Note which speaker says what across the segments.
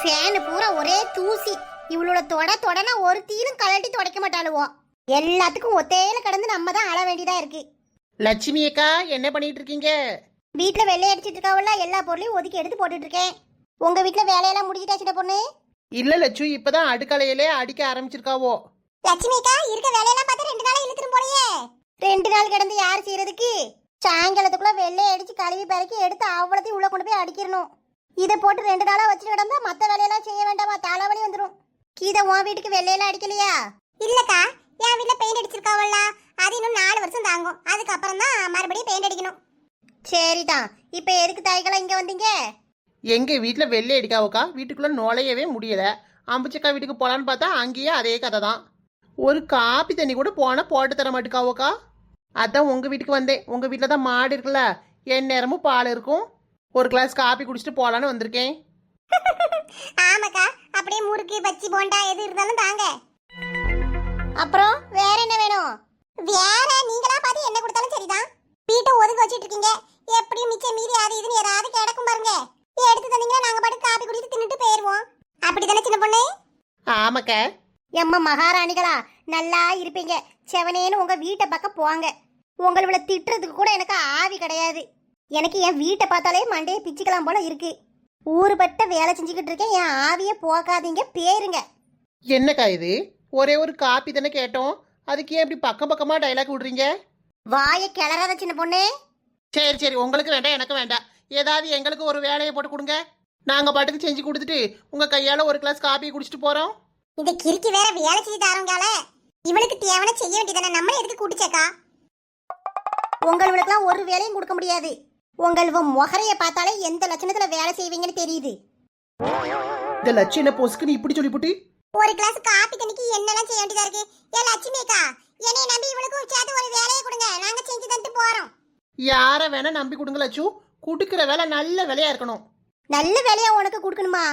Speaker 1: Fan பூரா ஒரே தூசி. இவளோட தொடனா ஒரு தீலும் கலட்டி துடைக்க மாட்டாளுவோ. எல்லாத்துக்கும் ஒத்தையில கடந்து நம்ம தான் ஆள வேண்டியதா இருக்கு.
Speaker 2: லட்சுமி அக்கா என்ன பண்ணிட்டு இருக்கீங்க?
Speaker 1: வீட்டுல வெள்ளை அடிச்சிட்டு இருக்காவல்ல, எல்லா பொருளையும் ஒதுக்கி எடுத்து போட்டுட்டு இருக்கேன். உங்க வீட்டுல வேலையெல்லாம் முடிஞ்சிட்டா சின்ன பொண்ணு?
Speaker 2: இல்ல லட்சு, இப்பதான் அடுக்கலையிலே அடிக்க ஆரம்பிச்சிருக்காவோ.
Speaker 1: லட்சுமி அக்கா இருக்க வேலையெல்லாம் பார்த்தா 2 நாளா இழுத்துரும் போலயே. 2 நாள் கிடந்து யார் செய்யறதுக்கு? சாயங்காலத்துக்குள்ள வெள்ளை அடிச்சு கழுவி பறக்கி எடுத்து அவ்வளோத்தையும் உள்ள கொண்டு போய் அடிக்கிறணும். இதை போட்டு 2 நாளா வச்சுட்டு கிடந்தா மத்த வேலையெல்லாம் செய்ய வேண்டாமா? தலைவலி வந்துடும். கீதா உன் வீட்டுக்கு வெள்ளையெல்லாம் அடிக்கலையா? இல்லக்கா, என் வீட்டுல பெயிண்ட் அடிச்சிருக்காவல்ல, அது இன்னும் 4 வருஷம் தாங்கும். அதுக்கப்புறம் தான் மறுபடியும் பெயிண்ட் அடிக்கணும். சரிதான். இப்ப எதுக்கு தாய்களா இங்க வந்தீங்க?
Speaker 2: எங்க வீட்டுல வெள்ளை அடிக்காவோக்கா, வீட்டுக்குள்ள நுழையவே முடியல. அம்புச்சக்கா வீட்டுக்கு போலான்னு பார்த்தா அங்கேயே அதே கதை தான். ஒரு காப்பி தண்ணி கூட போனா போட்டு தர மாட்டுக்காவோக்கா. அதான் உங்க வீட்டுக்கு வந்தேன். உங்க வீட்டுல தான் மாடு இருக்குல்ல, என் நேரமும் பால் இருக்கும். ஒரு கிளாஸ் காப்பி குடிச்சிட்டு போலான்னு வந்திருக்கேன்.
Speaker 1: ஆமாக்கா, அப்படியே முறுக்கு பச்சி போண்டா எது இருந்தாலும் தாங்க. அப்புறம் வேற என்ன வேணும்? வேற நீங்களா பார்த்து என்ன கொடுத்தாலும் சரிதான். வீட்டை ஒதுங்க வச்சிட்டு இருக்கீங்க. எப்படியும் மிச்சம் மீதி அது இதுன்னு ஏதாவது கிடக்கும் பாருங்க. எடுத்து தந்தீங்கன்னா நாங்க பாட்டு காப்பி குடிச்சு தின்னுட்டு போயிருவோம். அப்படிதானே சின்ன பொண்ணு?
Speaker 2: ஆமாக்கா.
Speaker 1: எம்மா மகாராணிகளா, நல்லா இருப்பீங்க. செவனேன்னு உங்க வீட்டை பக்கம் போங்க. உங்களை திட்டுறதுக்கு கூட எனக்கு ஆவி கிடையாது. எனக்கு என் வீட்டை பார்த்தாலே மண்டையை பிச்சுக்கலாம் போல இருக்கு. ஊருபட்ட வேலை செஞ்சுக்கிட்டு இருக்கேன். என் ஆவியை போக்காதீங்க, பேருங்க.
Speaker 2: என்னக்கா இது? ஒரே ஒரு காப்பி தானே கேட்டோம், அதுக்கு ஏன் இப்படி பக்கம் பக்கமா டைலாக் விடுறீங்க?
Speaker 1: வாயை கிளறாத சின்ன பொண்ணு.
Speaker 2: சரி சரி, உங்களுக்கு வேண்டாம் எனக்கு வேண்டாம். ஏதாவது எங்களுக்கு ஒரு வேலையை போட்டு கொடுங்க. நாங்க பாட்டுக்கு செஞ்சு கொடுத்துட்டு உங்க கையால ஒரு கிளாஸ் காப்பி குடிச்சிட்டு போறோம்.
Speaker 1: இந்த கிறுக்கி வேற வேலை செஞ்சு தரவங்கால இவளுக்கு தேவனை செய்ய வேண்டியதானே. நம்ம எதுக்கு கூட்டிச்சேக்கா? உங்களுக்கெல்லாம் ஒரு வேலையும் கொடுக்க முடியாது. உங்கள் முகரைய பார்த்தாலே எந்த லட்சணத்துல வேலை செய்வீங்கன்னு தெரியுது.
Speaker 2: இந்த லட்சுமி பொசுக்கு நீ இப்படி சொல்லிப்புட்டி.
Speaker 1: ஒரு கிளாஸ் காப்பி தண்ணிக்கு என்னெல்லாம் செய்ய வேண்டியதா இருக்கு? ஏ லட்சுமி அக்கா, என்னைய நம்பி இவளுக்கும் சேர்த்து ஒரு வேலையை கொடுங்க. நாங்க செஞ்சு தந்துட்டு போறோம்.
Speaker 2: யார வேணா நம்பி கொடுங்க லட்சு. குடுக்கிற வேலை நல்ல வேலையா இருக்கணும்.
Speaker 1: நல்ல வேலையா உனக்கு கொடுக்கணுமா?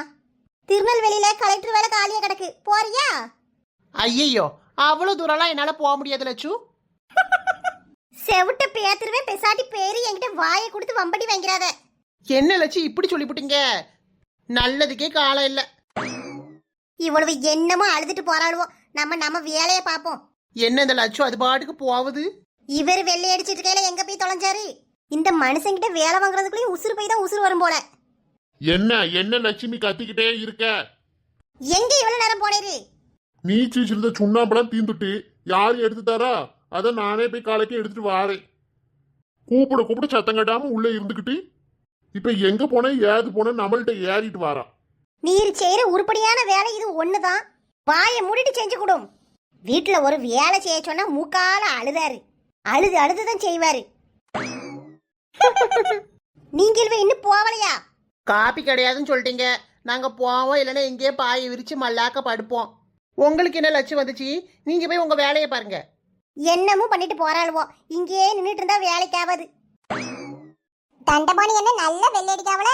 Speaker 1: திருநெல்வேலியில கலெக்டர் வேலை காலியா கிடக்கு, போறியா?
Speaker 2: ஐயோ, அவ்வளவு தூரம்லாம் என்னால போக முடியாது லட்சு.
Speaker 1: செவிட்ட பேத்துருவே, பெசாட்டி பேரு என்கிட்ட வாயை கொடுத்து வம்படி வாங்கிறாத.
Speaker 2: என்ன லட்சு இப்படி சொல்லிப்புட்டீங்க? நல்லதுக்கே காலம் இல்ல.
Speaker 1: இவ்வளவு என்னமோ அழுதுட்டு போறாளுவோ. நம்ம வேலையை பார்ப்போம்.
Speaker 2: என்ன இந்த லட்சு அது பாட்டுக்கு போகுது?
Speaker 1: இவர் வெள்ளை அடிச்சிட்டு இருக்கையில எங்க போய் தொலைஞ்சாரு? இந்த மனுஷங்கிட்ட வேலை வாங்குறதுக்குள்ளயும் உசுறு போய் தான் உசுறு வரும் போல.
Speaker 3: என்ன லட்சுமி கத்திக்கிட்டே இருக்க?
Speaker 1: எங்க இவ்வளவு நேரம் போனேரு?
Speaker 3: நீ சீச்சிருந்த சுண்ணாம்பெல்லாம் தீந்துட்டு யாரு எடுத்து தரா? அத நானே போய் காலைக்கு எடுத்துட்டு வாரேன். கூப்பிட சத்தம் கட்டாம உள்ள இருந்துகிட்டு இப்ப எங்க போன ஏது போன நம்மள்ட்ட ஏறிட்டு வாரா.
Speaker 1: நீர் செய்யற உருப்படியான வேலை இது ஒண்ணுதான். வாயை மூடிட்டு செஞ்சு கொடும். வீட்டுல ஒரு வேலை செய்ய சொன்னா மூக்கால அழுதாரு. அழுதுதான் செய்வாரு. நீங்கள் இன்னும் போவலையா?
Speaker 2: காப்பி கிடையாதுன்னு சொல்லிட்டீங்க. நாங்க போவோம், இல்லைன்னா இங்கேயே பாயை விரிச்சு மல்லாக்க படுப்போம். உங்களுக்கு என்ன லட்சம் வந்துச்சு? நீங்க போய் உங்க வேலையை பாருங்க.
Speaker 1: என்னமும் பண்ணிட்டு போறாளுவோ. இங்கேயே நின்றுட்டு இருந்தா வேலைக்காவது. தண்டபாணி என்ன நல்ல வெள்ளடிக்காவல.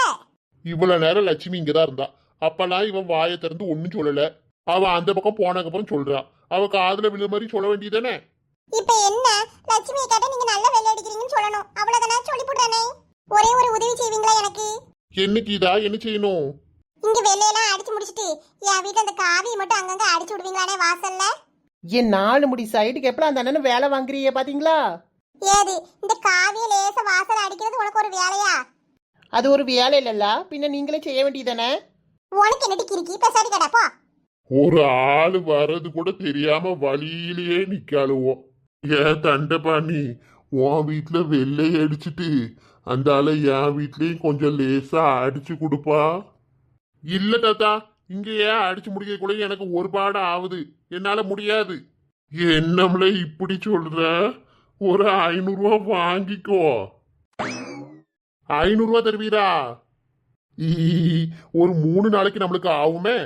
Speaker 3: இவ்வளவு நேரம் லட்சுமி இங்கதான் இருந்தா. அப்பெல்லாம் இவன் வாயை திறந்து ஒன்னும் சொல்லல. அவ அந்த பக்கம் போனதுக்கப்புறம் சொல்றா. அவ காதுல விழுற மாதிரி சொல்ல வேண்டியதானே.
Speaker 1: இப்ப என்ன லட்சுமி கேட்ட நீங்க நல்ல வெள்ளை அடிக்கிறீங்கன்னு சொல்லணும். அவ்வளவுதானே சொல்லி போடுறானே. ஒரே ஒரு உதவி செய்வீங்களா எனக்கு?
Speaker 3: என்னைக்கு இதா என்ன செய்யணும்?
Speaker 1: இங்க வெள்ளையெல்லாம் அடிச்சு முடிச்சிட்டு என் வீட்டுல அந்த காவியை மட்டும் அங்கங்க அடிச்சு விடுவீங்களானே வாசல்ல?
Speaker 2: என் 4 முடி சைடுக்கு எப்பலாம் அந்த அண்ணன் வேலை வாங்குறீங்க பாத்தீங்களா?
Speaker 1: ஏது இந்த காவிய லேச வாசல் அடிக்கிறது உனக்கு ஒரு வேலையா?
Speaker 2: அது ஒரு வேலை இல்லல்ல, பின்ன நீங்களே செய்ய வேண்டியதானே.
Speaker 1: உனக்கு என்னடி கிறுக்கி பேசாடி கடப்போ.
Speaker 3: ஒரு ஆளு வர்றது கூட தெரியாம வழியிலேயே நிக்காளுவோம். ஏன் தண்டபாணி, உன் வீட்டுல வெள்ளை அடிச்சுட்டு அந்த ஆளை என் வீட்லயும் கொஞ்சம் லேசா அடிச்சு கொடுப்பா. இல்ல தாத்தா, இங்க ஏன் அடிச்சு முடிக்க கூட எனக்கு ஒரு பாடம் ஆகுது. என்னால முடியாது. என்னம்ல இப்படி சொல்ற? ஒரு 500 ரூபா வாங்கிக்கோ. 500 ரூபா தருவீரா? ஒரு 3 நாளைக்கு நம்மளுக்கு ஆகுமே.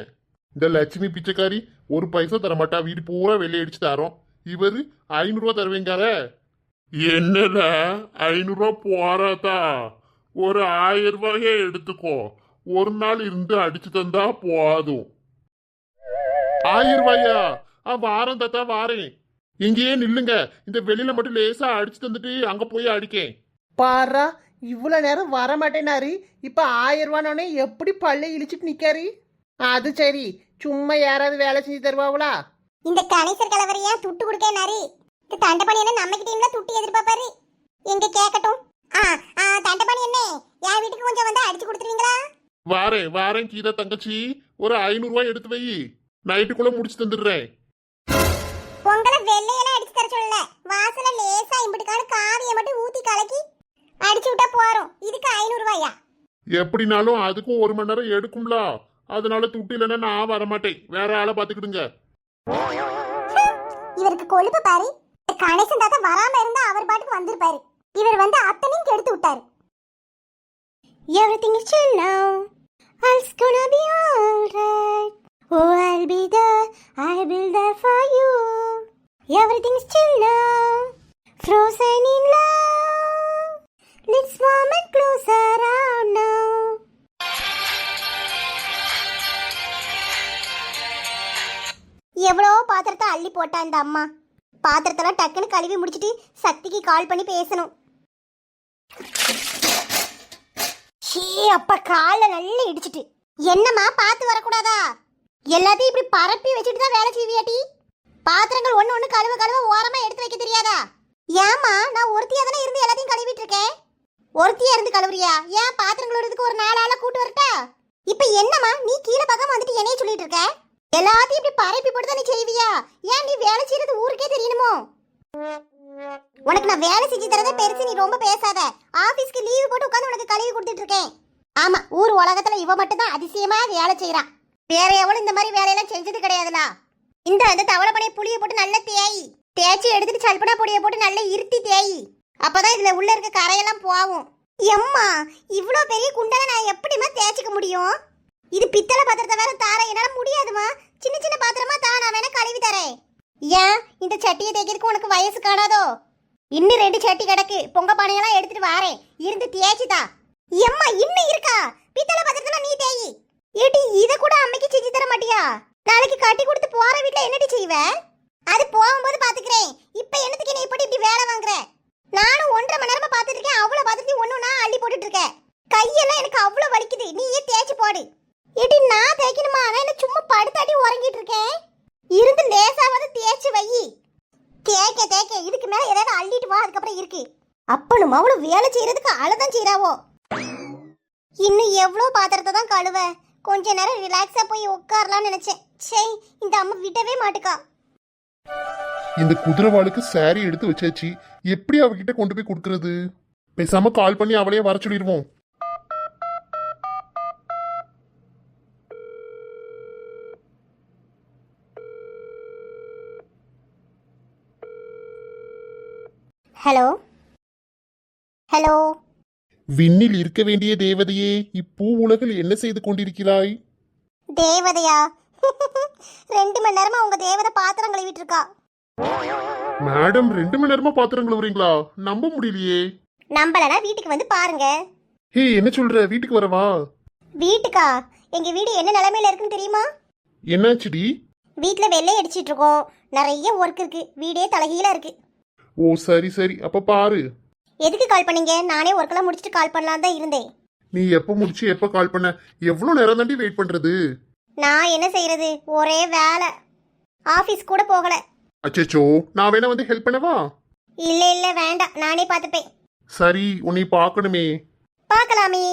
Speaker 3: இந்த லட்சுமி பிச்சைக்காரி ஒரு பைசா தரமாட்டா. வீடு பூரா வெள்ளை அடிச்சு தரோம். இவரு 500 ரூபா தருவீங்கார. என்னல 500 ரூபா போறாதா? ஒரு 1000 ரூபாயே எடுத்துக்கோ. ஒரு நாள் இருந்து அடிச்சு தந்தா போதும். 1000 ரூபாயா? வாரம் தாத்தா வாரேன். இங்கேயே நில்லுங்க. இந்த வெளியில மட்டும் லேசா அடிச்சு தந்துட்டு அங்க போய் அடிக்கேன்.
Speaker 2: பாரா, இவ்வளவு நேரம் வர மாட்டேனாரு. இப்ப 1000 ரூபானே எப்படி பல்ல இழிச்சிட்டு நிக்காரு. அது சரி, சும்மா யாராவது வேலை செஞ்சு தருவாங்களா?
Speaker 1: இந்த கணேசர் கலவரையா துட்டு கொடுக்கனாரு. இந்த தண்டபாணி என்ன நம்ம கிட்ட துட்டு எதிர்பார்ப்பாரு. எங்க கேட்கட்டும். தண்டபாணி என்ன என் வீட்டுக்கு கொஞ்சம் வந்து அடிச்சு கொடுத்துருவீங்களா?
Speaker 3: வாரேன் வாரேன் கீதா தங்கச்சி, ஒரு 500 ரூபாய் எடுத்து வை, நைட்டுக்குள்ள முடிச்சு தந்துடுறேன்.
Speaker 1: உங்களை வெள்ளையெல்லாம் அடிச்சு தர சொல்லல. வாசல லேசா இம்பிட்டுக்கான காவியை மட்டும் ஊத்தி கலக்கி அடிச்சு விட்டா போறோம். இதுக்கு 500 ரூபாயா?
Speaker 3: எப்படினாலும் அதுக்கும் 1 மணி நேரம் எடுக்கும்ல, அதனால துட்டு இல்லைன்னா நான் வரமாட்டேன், வேற ஆளை பாத்துக்கிடுங்க.
Speaker 1: இவருக்கு கொழுப்பு பாரு. கணேசன் தாத்தா வராம இருந்தா அவர் பாட்டுக்கு வந்திருப்பாரு. இவர் வந்து அத்தனையும் கெடுத்து விட்டாரு. Everything is chill now. All's gonna be alright. Oh, I'll be there. I'll be there for you. Everything is chill now. Frozen in love. Let's warm and close around now. எவ்வளோ பாத்திரத்தை அள்ளி போட்டா இந்த அம்மா. பாத்திரத்தெல்லாம் டக்குன்னு கழுவி முடிச்சிட்டு சக்திக்கு கால் பண்ணி பேசணும். ஷீ, அப்பா கால்ல நல்லா இடிச்சிட்டு. என்னம்மா பார்த்து வரக்கூடாதா? எல்லாத்தையும் இப்படி பரப்பி வச்சுட்டு தான் வேலை செய்வியாட்டி? பாத்திரங்கள் ஒண்ணு ஒண்ணு கழுவ கழுவ ஓரமா எடுத்து வைக்க தெரியாதா? ஏமா நான் ஒருத்தியா தானே இருந்து எல்லாத்தையும் கழுவிட்டு இருக்கேன். ஒருத்தியா இருந்து கழுவுறியா? ஏன் பாத்திரங்கள் எடுத்துக்கு ஒரு 4 ஆளை கூட்டு வரட்டா? இப்ப என்னம்மா நீ கீழே பக்கம் வந்துட்டு என்னைய சொல்லிட்டு இருக்க? எல்லாத்தையும் இப்படி பரப்பி போட்டு தான் நீ செய்வியா? ஏன் நீ வேலை செய்யறது ஊருக்கே தெரியணுமோ? உனக்கு நான் வேலை செஞ்சு தரதே பெருசு, நீ ரொம்ப பேசாத. ஆபீஸ்க்கு லீவு போட்டு உட்காந்து உனக்கு கழுவி கொடுத்துட்டு இருக்கேன். ஆமா, ஊர் உலகத்துல இவ மட்டும் தான் அதிசயமா வேலை செய்யறான். வேற எவனும் இந்த மாதிரி வேலையெல்லாம் செஞ்சது கிடையாதுல. இந்த தவளை பனையை புளிய போட்டு நல்லா தேய்ச்சி எடுத்துட்டு சல்பனா பொடியை போட்டு நல்லா இருத்தி தேய். அப்பதான் இதுல உள்ள இருக்க கரையெல்லாம் போகும். எம்மா, இவ்வளோ பெரிய குண்டால நான் எப்படிமா தேய்ச்சிக்க முடியும்? இது பித்தளை பாத்திரத்தை வேற தார என்னால முடியாதுமா. சின்ன சின்ன பாத்திரமா தான் நான் வேணா கழுவி தரேன். ஏன் இந்த சட்டியை தேய்க்கிறதுக்கு உனக்கு வயசு காணாதோ? இன்னும் 2 சட்டி கிடக்கு, பொங்க பானையெல்லாம் எடுத்துட்டு வாரேன், இருந்து தேய்ச்சிதா. எம்மா இன்னும் இருக்கா? பித்தளை பாத்திரத்துல நீ தேயி. ஏடி, இத கூட அம்மைக்கு செஞ்சு தர மாட்டியா? நாளைக்கு கட்டி கொடுத்து போற வீட்டுல என்னடி செய்வ? அது போகும்போது பாத்துக்கிறேன். இப்ப என்னத்துக்கு நீ இப்படி வேலை வாங்குற? நானும் 1.5 மணி நேரமா பாத்துட்டு இருக்கேன். அவ்வளவு பாத்திரத்தையும் ஒண்ணு நான் அள்ளி போட்டுட்டு இருக்கேன். கையெல்லாம் எனக்கு அவ்வளவு வலிக்குது. நீயே தேய்ச்சி போடு. ஏடி, நான் தேய்க்கணுமா? நான் என்ன சும்மா படுத்தாட்டி உறங்கிட்டு இருக்கேன். இருந்து லேசாவது தேய்ச்சி வை. தேய்க்க இதுக்கு மேல ஏதாவது அள்ளிட்டு வா, அதுக்கப்புறம் இருக்கு. அப்பனும் அவளும் வேலை செய்யறதுக்கு அழதான் செய்யறாவோ. இன்னும் எவ்வளோ பாத்திரத்தை தான் கழுவ. கொஞ்ச நேரம் ரிலாக்ஸா போய் உட்காரலாம்னு நினைச்சேன். சே, இந்த அம்மா விடவே மாட்டுக்கா.
Speaker 3: இந்த குதிரைவாளுக்கு சாரி எடுத்து வச்சாச்சு, எப்படி அவகிட்ட கொண்டு போய் கொடுக்கறது? பேசாம கால் பண்ணி அவளையே வர சொல்லிடுவோம்.
Speaker 1: Hello hello.
Speaker 3: விண்ணில் இருக்க வேண்டிய தேவதையே, இப்பூ உலகில் என்ன செய்து கொண்டிருக்கிறாய்?
Speaker 1: தேவதையா? 2 மணி நேரமா உங்க தேவதை பாத்திரம் கழுவிட்டு இருக்கா.
Speaker 3: மேடம் 2 மணி நேரமா பாத்திரம் கழுவுறீங்களா? நம்ப முடியலையே.
Speaker 1: நம்பலனா வீட்டுக்கு வந்து பாருங்க.
Speaker 3: ஹே, என்ன சொல்ற? வீட்டுக்கு வரவா?
Speaker 1: வீட்டுக்கா? எங்க வீடு என்ன நிலைமையில இருக்குன்னு தெரியுமா?
Speaker 3: என்னாச்சுடி?
Speaker 1: வீட்டுல வெள்ளை அடிச்சிட்டு இருக்கோம். நிறைய ஒர்க் இருக்கு. வீடே தலைகீழா இருக்கு.
Speaker 3: ஓ சரி சரி, அப்ப பாரு.
Speaker 1: எதுக்கு கால் பண்ணீங்க? நானே ஒர்க்கெல்லாம் முடிச்சுட்டு கால் பண்ணலாம் தான் இருந்தேன்.
Speaker 3: நீ எப்ப முடிச்சு எப்ப கால் பண்ண? எவ்வளவு நேரம் தாண்டி வெயிட் பண்றது?
Speaker 1: நான் என்ன செய்யறது, ஒரே வேலை. ஆபீஸ் கூட போகல.
Speaker 3: அச்சச்சோ, நான் வேணா வந்து ஹெல்ப் பண்ணவா?
Speaker 1: இல்ல வேண்டாம், நானே பார்த்துப்பேன்.
Speaker 3: சரி, உன்னை பார்க்கணுமே.
Speaker 1: பார்க்கலாமே,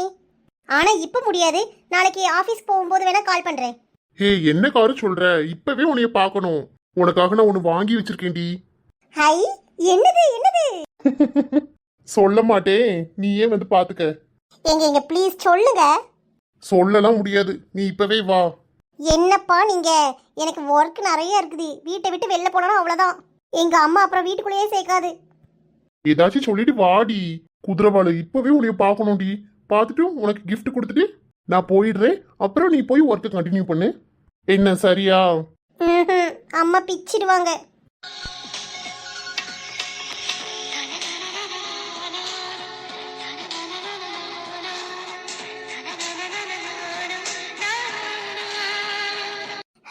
Speaker 1: ஆனா இப்ப முடியாது. நாளைக்கு ஆபீஸ் போகும்போது வேணா கால் பண்றேன்.
Speaker 3: ஹே, என்ன காரு சொல்ற? இப்பவே உன்னைய பார்க்கணும். உனக்காக நான் ஒன்னு வாங்கி வச்சிருக்கேன்டி.
Speaker 1: ஹை, என்னது என்னது?
Speaker 3: சொல்ல மாட்டேன், நீயே வந்து பாத்துக்க.
Speaker 1: எங்க ப்ளீஸ் சொல்லுங்க.
Speaker 3: சொல்லலாம் முடியாது, நீ இப்பவே வா.
Speaker 1: என்னப்பா நீங்க? எனக்கு ஒர்க் நிறைய இருக்குது. வீட்டை விட்டு வெளில போனா அவ்வளவுதான். எங்க அம்மா அப்புறம் வீட்டுக்குள்ளேயே சேர்க்காது.
Speaker 3: ஏதாச்சும் சொல்லிட்டு வாடி. குதிரைவாளு, இப்பவே உன்னைய பார்க்கணும்டி. பார்த்துட்டு உனக்கு கிஃப்ட் கொடுத்துட்டு நான் போயிடுறேன். அப்புறம் நீ போய் ஒர்க்கை கண்டினியூ பண்ணு. என்ன சரியா?
Speaker 1: அம்மா பிச்சிடுவாங்க.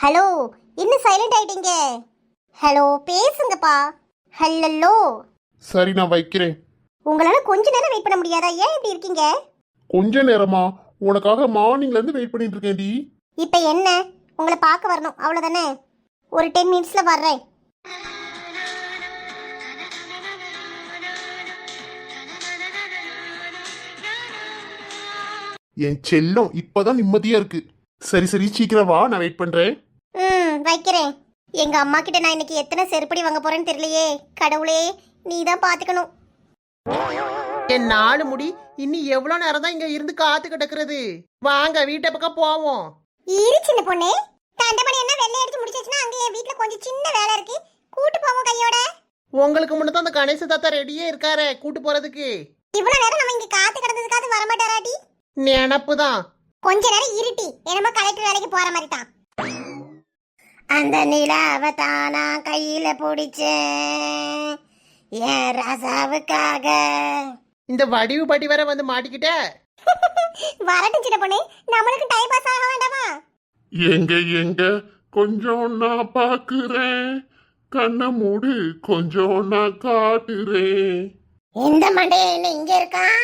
Speaker 1: ஹலோ, என்ன சைலண்ட் ஆயிட்டீங்க? ஹலோ, பேசுங்கப்பா. ஹலோ.
Speaker 3: சரி, நான் வைக்கிறேன்.
Speaker 1: உங்களால கொஞ்ச நேரம் வெயிட் பண்ண முடியாதா? ஏன் இப்படி இருக்கீங்க?
Speaker 3: கொஞ்ச நேரமா? உனக்காக மார்னிங்ல இருந்து வெயிட் பண்ணிட்டு இருக்கேன்டி.
Speaker 1: இப்போ என்ன, உங்களை பார்க்க வரணும் அவ்வளோதானே. ஒரு 10 மினிட்ஸ்ல வர்றேன்.
Speaker 3: என் செல்லம் இப்பதான் நிம்மதியா இருக்கு. சரி சரி சீக்கிரம் வா, நான் வெயிட் பண்றேன்.
Speaker 1: வைக்கிறேன். எங்க அம்மா கிட்ட நான் இன்னைக்கு எத்தனை செருப்படி வாங்க போறேன்னு தெரியலையே. கடவுளே, நீ தான் பாத்துக்கணும்.
Speaker 2: என் 4 முடி இன்னி எவ்வளவு நேரம் தான் இங்க இருந்து காத்து கிடக்குறது? வாங்க வீட்டை பக்கம் போவோம்.
Speaker 1: இரு சின்ன பொண்ணு, தண்டமணி என்ன வெள்ளை அடிச்சு முடிச்சாச்சுன்னா அங்க என் வீட்ல கொஞ்சம் சின்ன வேலை இருக்கு, கூட்டு போவோம் கையோட.
Speaker 2: உங்களுக்கு முன்னதான் அந்த கணேச தாத்தா ரெடியே இருக்காரே கூட்டு போறதுக்கு.
Speaker 1: இவ்வளவு நேரம் நம்ம இங்க காத்து கிடந்ததுக்காவது வரமாட்டாராடி?
Speaker 2: நினப்பு தான்.
Speaker 1: கொஞ்ச நேரம் இருட்டி, என்னமோ கலெக்டர் வேலைக்கு போற மாதிரி தான். அந்த நிலாவை தானா கையில பிடிச்சேன் என் ராசாவுக்காக.
Speaker 2: இந்த வடிவு படி வர வந்து மாட்டிக்கிட்ட.
Speaker 1: வரட்டும் சின்ன பொண்ணு, நம்மளுக்கு டைம் பாஸ் ஆக வேண்டாமா?
Speaker 3: எங்க எங்க கொஞ்சம் நான் பாக்குறேன், கண்ணை மூடு கொஞ்சம் நான் காட்டுறேன்.
Speaker 1: இந்த மண்டே என்ன இங்க இருக்கான்?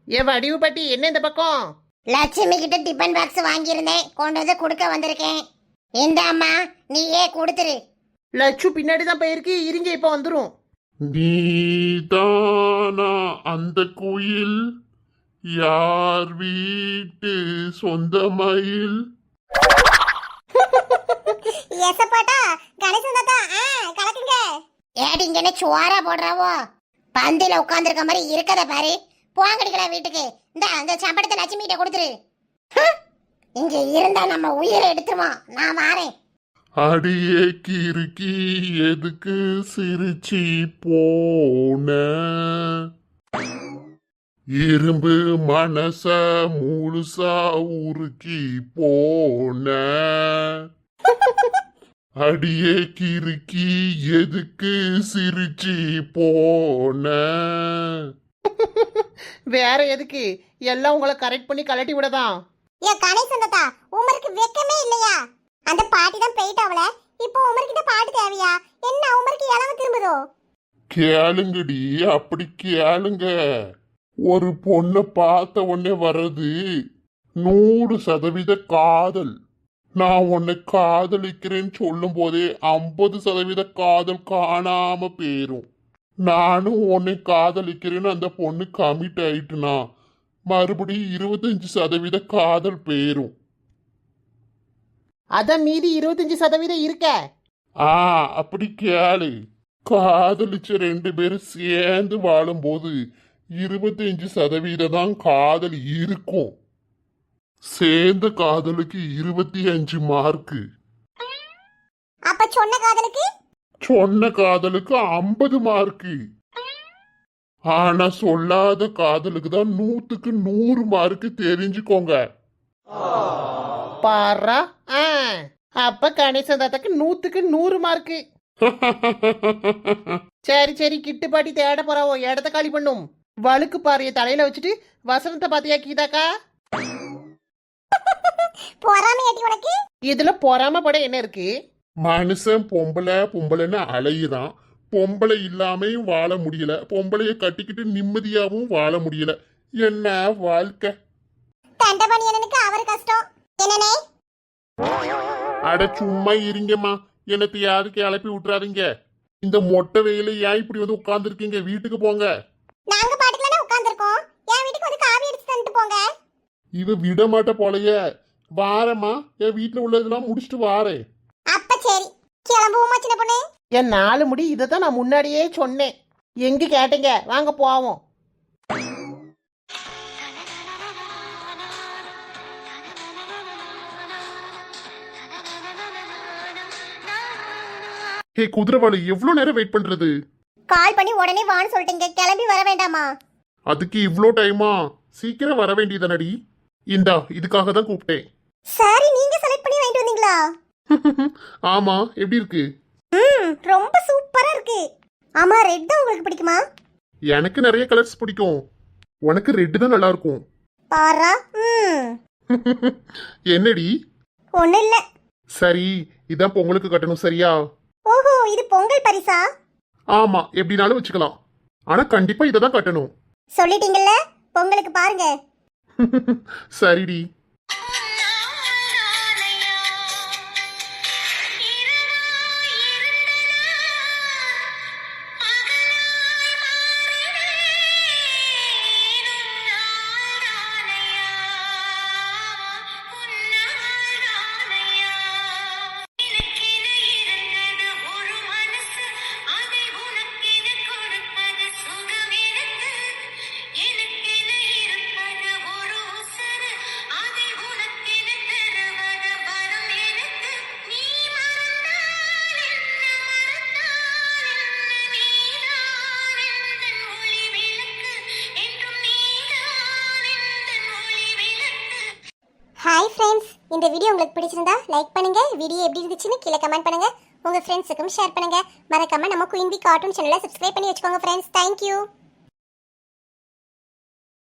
Speaker 2: ஏன் வடிவு பட்டி என்ன இந்த பக்கம்?
Speaker 1: லட்சுமி கிட்ட டிபன் பாக்ஸ் வாங்கியிருந்தேன், கொண்டு வந்து கொடுக்க வந்திருக்கேன். இந்த அம்மா நீயே கொடுத்துரு.
Speaker 2: லட்சு பின்னாடி தான் போயிருக்கு, இருங்க இப்ப வந்துரும்.
Speaker 3: நீதானா அந்த குயில், யார் வீட்டு சொந்த மயில்?
Speaker 1: எசப்பாட்டா கணேசன் தாத்தா, கலக்குங்க. ஏடிங்க என்ன சுவாரா போடுறாவோ? பந்தில உட்கார்ந்துருக்க மாதிரி இருக்கத பாரு. போங்கடிக்கலாம் வீட்டுக்கு. இந்த அந்த சம்பளத்தை லட்சுமி கிட்ட கொடுத்துரு. இங்க இருந்தா நம்ம உயிரை எடுத்துருவோம். நான் வாரேன்.
Speaker 3: அடியே கிறுக்கி எதுக்கு சிரிச்சி போன, இரும்பு மனச முழுசா உருக்கி போன. அடியே கிறுக்கி எதுக்கு சிரிச்சி போன.
Speaker 2: வேற எதுக்கு? எல்லாம் உங்களை கரெக்ட் பண்ணி கலட்டி விடதான்.
Speaker 1: ஏ கணேசன் தாத்தா, உமருக்கு வெக்கமே இல்லையா? அந்த பாட்டி தான் போயிட்டாவல, இப்போ உமர்கிட்ட பாட்டு தேவையா என்ன? உமருக்கு இளவு திரும்புதோ?
Speaker 3: கேளுங்கடி, அப்படி கேளுங்க. ஒரு பொண்ணை பார்த்த உடனே வர்றது 100% காதல். நான் உன்னை காதலிக்கிறேன்னு சொல்லும் போதே 50% காதல் காணாம போயிரும். நானும் உன்னை காதலிக்கிறேன்னு அந்த பொண்ணு கமிட் ஆயிட்டுனா மறுபடியும் 25% காதல் போயிரும்.
Speaker 2: அதான் மீதி 25% இருக்க.
Speaker 3: அப்படி கேளு. காதலிச்ச 2 பேரும் சேர்ந்து வாழும்போது 25% தான் காதல் இருக்கும். சேர்ந்த காதலுக்கு 25 மார்க்கு.
Speaker 1: அப்ப சொன்ன காதலுக்கு?
Speaker 3: சொன்ன காதலுக்கு 50 மார்க்கு. ஆனா சொல்லாத காதலுக்கு தான் 100க்கு 100 மார்க்கு, தெரிஞ்சுக்கோங்க.
Speaker 2: பாரா. அப்ப கணேசன் தாத்தாக்கு 100க்கு 100 மார்க்கு. சரி சரி, கிட்டு பாட்டி தேட போறாவோ, இடத்த காலி பண்ணும். வழுக்கு பாறைய தலையில வச்சுட்டு வசனத்தை பாத்தியா கீதாக்கா?
Speaker 1: பொறாமையாட்டி உனக்கு?
Speaker 2: இதுல பொறாம பட என்ன இருக்கு?
Speaker 3: மனுஷன் பொம்பளைன்னு அலையுறான். பொம்பளை இல்லாமையும் வாழ முடியல, பொம்பளைய கட்டிக்கிட்டு நிம்மதியாவும் வாழ முடியல. என்ன வாழ்க்கை?
Speaker 1: தண்டபணியனுக்கு அவர் கஷ்டம் என்னனே?
Speaker 3: அட சும்மா இருங்கம்மா, எனக்கு யாருக்கு கிளப்பி விட்டுறாதீங்க. இந்த மொட்டை வெயில ஏன் இப்படி வந்து உட்கார்ந்துருக்கீங்க? வீட்டுக்கு போங்க.
Speaker 1: நாங்க பாட்டுக்குள்ள உட்கார்ந்திருக்கோம், என் வீட்டுக்கு வந்து காபி அடிச்சு தந்துட்டு போங்க.
Speaker 3: இவ விட மாட்ட போலயே. வாரம்மா, என் வீட்டுல உள்ளதெல்லாம் முடிச்சுட்டு வாரேன்.
Speaker 1: அப்ப சரி, கிளம்புவோமா சின்ன பொண்ணு?
Speaker 2: என் 4 முடி இதை தான் நான் முன்னாடியே சொன்னேன். எங்க கேட்டீங்க? வாங்க போவோம்.
Speaker 3: ஹே குதிரவாளி, எவ்வளவு நேரம் வெயிட் பண்றது?
Speaker 1: கால் பண்ணி உடனே வான்னு சொல்லிட்டீங்க, கிளம்பி வர வேண்டாமா?
Speaker 3: அதுக்கு இவ்ளோ டைமா? சீக்கிரம் வர வேண்டியதானடி. இந்தா, இதுக்காக தான் கூப்பிட்டேன்.
Speaker 1: சரி, நீங்க செலக்ட் பண்ணி வாங்கிட்டு வந்தீங்களா?
Speaker 3: ஆமா, எப்படி இருக்கு?
Speaker 1: ரொம்ப சூப்பரா இருக்கு. ஆமா, ரெட் தான் உங்களுக்கு பிடிக்குமா?
Speaker 3: எனக்கு நிறைய கலர்ஸ் பிடிக்கும். உனக்கு ரெட் தான் நல்லா இருக்கும்.
Speaker 1: பாரா.
Speaker 3: என்னடி?
Speaker 1: ஒண்ணு இல்ல.
Speaker 3: சரி, இதான் பொங்கலுக்கு கட்டணும், சரியா?
Speaker 1: ஓஹோ, இது பொங்கல் பரிசா?
Speaker 3: ஆமா, எப்படினாலும் வச்சுக்கலாம். ஆனா கண்டிப்பா இதை தான் கட்டணும்.
Speaker 1: சொல்லிட்டீங்கல்ல, பொங்கலுக்கு பாருங்க.
Speaker 3: சரிடி.
Speaker 1: ஹாய் ஃப்ரெண்ட்ஸ், இந்த வீடியோ உங்களுக்கு பிடிச்சிருந்தா லைக் பண்ணுங்க. வீடியோ எப்படி இருந்துச்சுன்னு கீழே கமெண்ட் பண்ணுங்க. உங்க ஃப்ரெண்ட்ஸுக்கும் ஷேர் பண்ணுங்க. மறக்காம நம்ம குயின் பி கார்ட்டூன் சேனலை சப்ஸ்கிரைப் பண்ணி வச்சுக்கோங்க ஃப்ரெண்ட்ஸ். தேங்க்யூ.